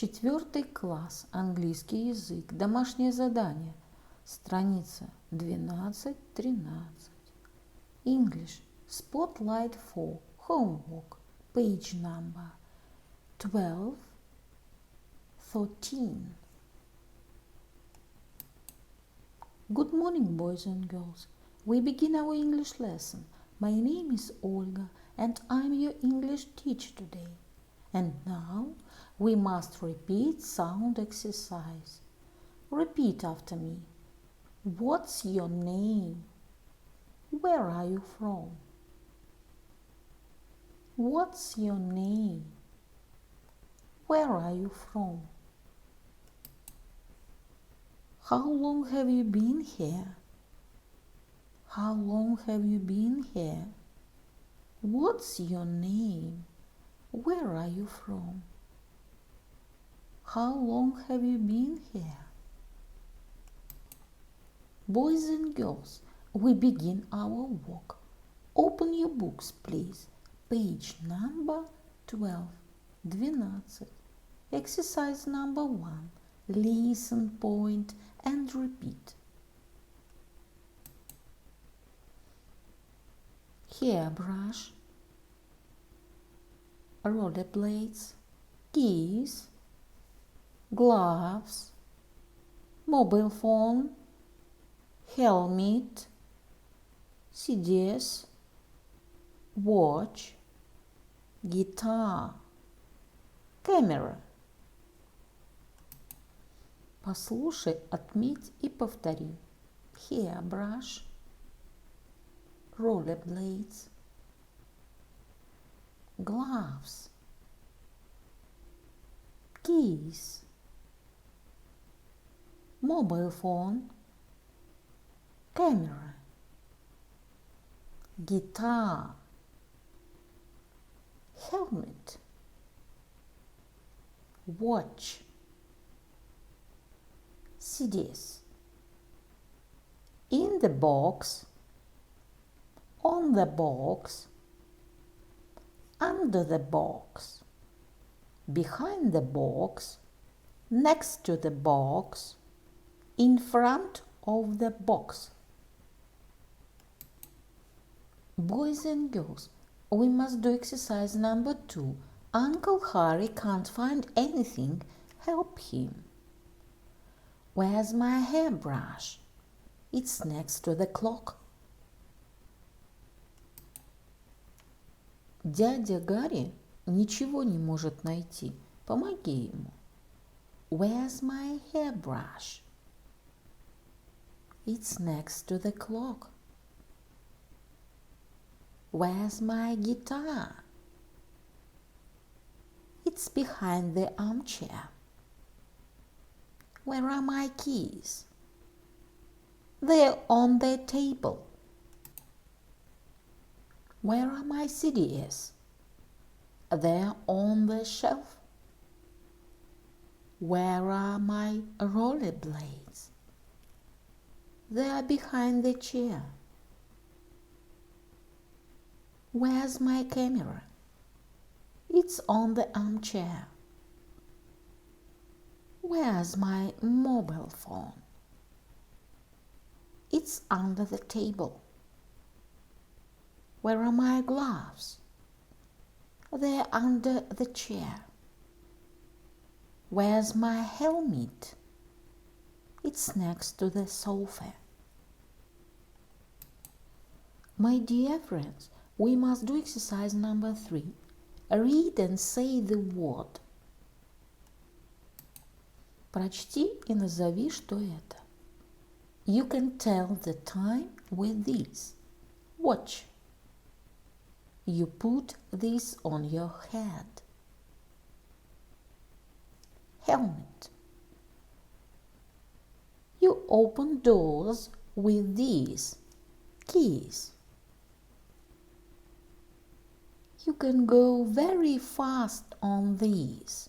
4 класс, английский язык, домашнее задание, страница 12-13. English, spotlight for homework, page number 12-13. Good morning, boys and girls. We begin our English lesson. My name is Olga and I'm your English teacher today. And now we must repeat sound exercise. Repeat after me. What's your name? Where are you from? What's your name? Where are you from? How long have you been here? How long have you been here? What's your name? Where are you from? How long have you been here? Boys and girls, we begin our work. Open your books, please. Page number 12. Exercise number 1. Listen, point, and repeat. Hairbrush, rollerblades, keys, gloves, mobile phone, helmet, CDs, watch, guitar, camera. Послушай, отметь и повтори. Hairbrush, rollerblades, gloves, keys, mobile phone, camera, guitar, helmet, watch, CDs. In the box, on the box, under the box, behind the box, next to the box, in front of the box. Boys and girls, we must do exercise number 2. Uncle Harry can't find anything. Help him. Where's my hairbrush? It's next to the clock. Дядя Гарри ничего не может найти. Помоги ему. Where's my hairbrush? It's next to the clock. Where's my guitar? It's behind the armchair. Where are my keys? They're on the table. Where are my CDs? They're on the shelf. Where are my rollerblades? They are behind the chair. Where's my camera? It's on the armchair. Where's my mobile phone? It's under the table. Where are my gloves? They're under the chair. Where's my helmet? It's next to the sofa. My dear friends, we must do exercise number 3. Read and say the word. Прочти и назови, что это. You can tell the time with this. Watch. You put this on your head. Helmet. You open doors with these. Keys. You can go very fast on these.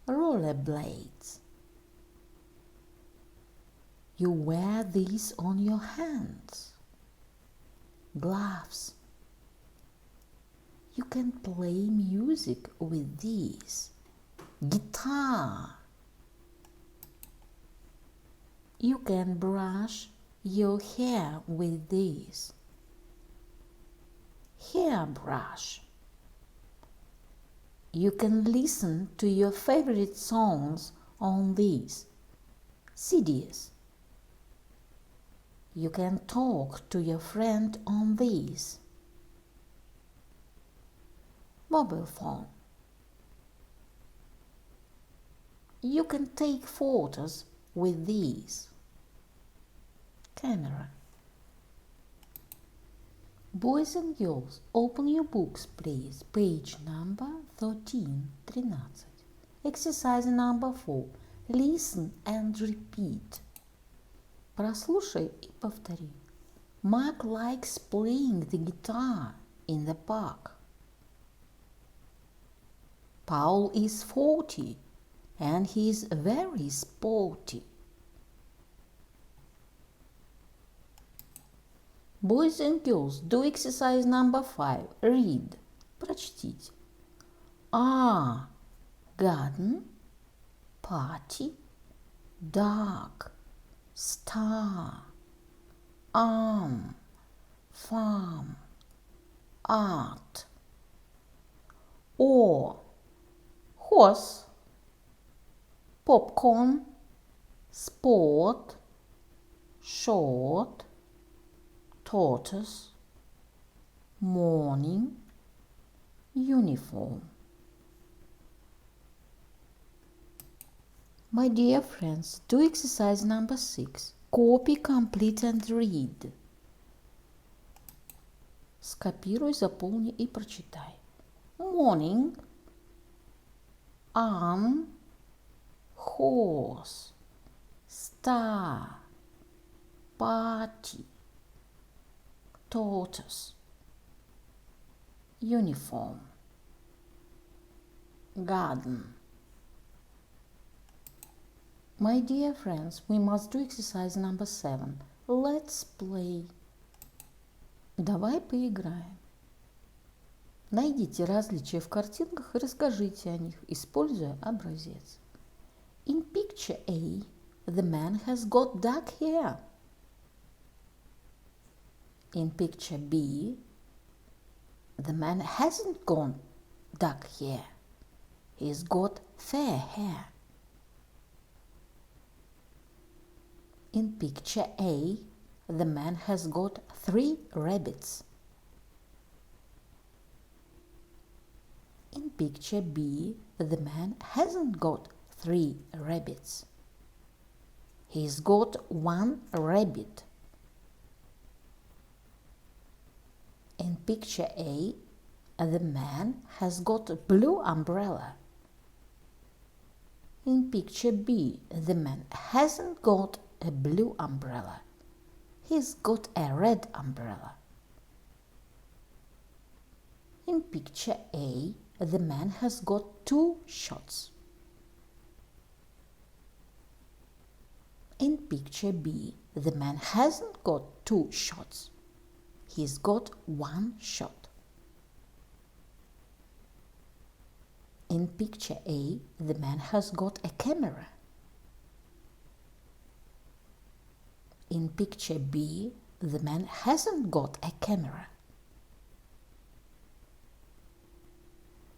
Rollerblades. You wear these on your hands. Gloves. You can play music with these. Guitar. car. You can brush your hair with this. Hairbrush. You can listen to your favorite songs on these CDs. You can talk to your friend on these mobile phone. You can take photos with these camera. Boys and girls, open your books, please. Page number 13. Exercise number 4. Listen and repeat. Прослушай и повтори. Mark likes playing the guitar in the park. Paul is 40 and he is very sporty. Boys and girls, do exercise number 5. Read. Прочтите. Garden, party, dark, star, arm, farm, art. Horse, popcorn, sport, short, tortoise, morning, uniform. My dear friends, do exercise number 6. Copy, complete and read. Скопируй, заполни и прочитай. Morning, arm, horse, star, party, tortoise, uniform, garden. My dear friends, we must do exercise number 7. Let's play. Давай поиграем. Найдите различия в картинках и расскажите о них, используя образец. In picture A, the man has got dark hair. In picture B, the man hasn't got dark hair. He's got fair hair. In picture A, the man has got 3 rabbits. In picture B, the man hasn't got 3 rabbits. He's got 1 rabbit. In picture A, the man has got a blue umbrella. In picture B, the man hasn't got a blue umbrella. He's got a red umbrella. In picture A, the man has got 2 shots. In picture B, the man hasn't got 2 shots. He's got 1 shot. In picture A, the man has got a camera. In picture B, the man hasn't got a camera.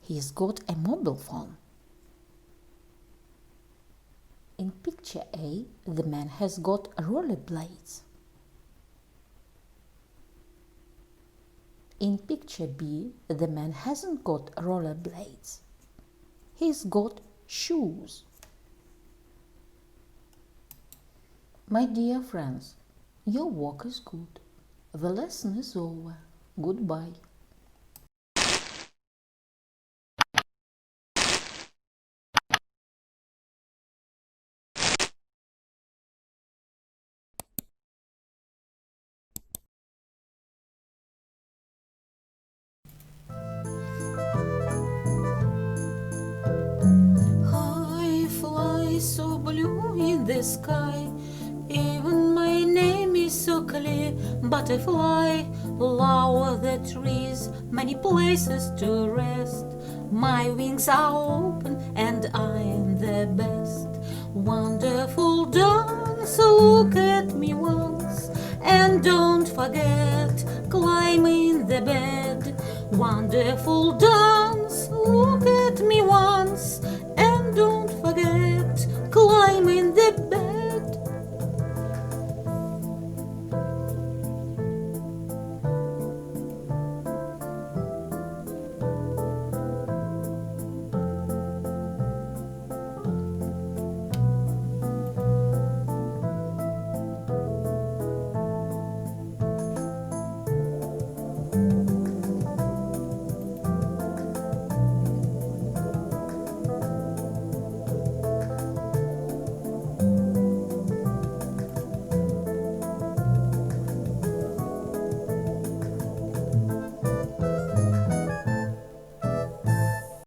He's got a mobile phone. In picture A, the man has got rollerblades. In picture B, the man hasn't got rollerblades. He's got shoes. My dear friends, your work is good. The lesson is over. Goodbye. I fly so blue in the sky. Even my name is so clear. Butterfly, lower the trees, many places to rest. My wings are open and I am the forget, climb in the bed. Wonderful dance, look at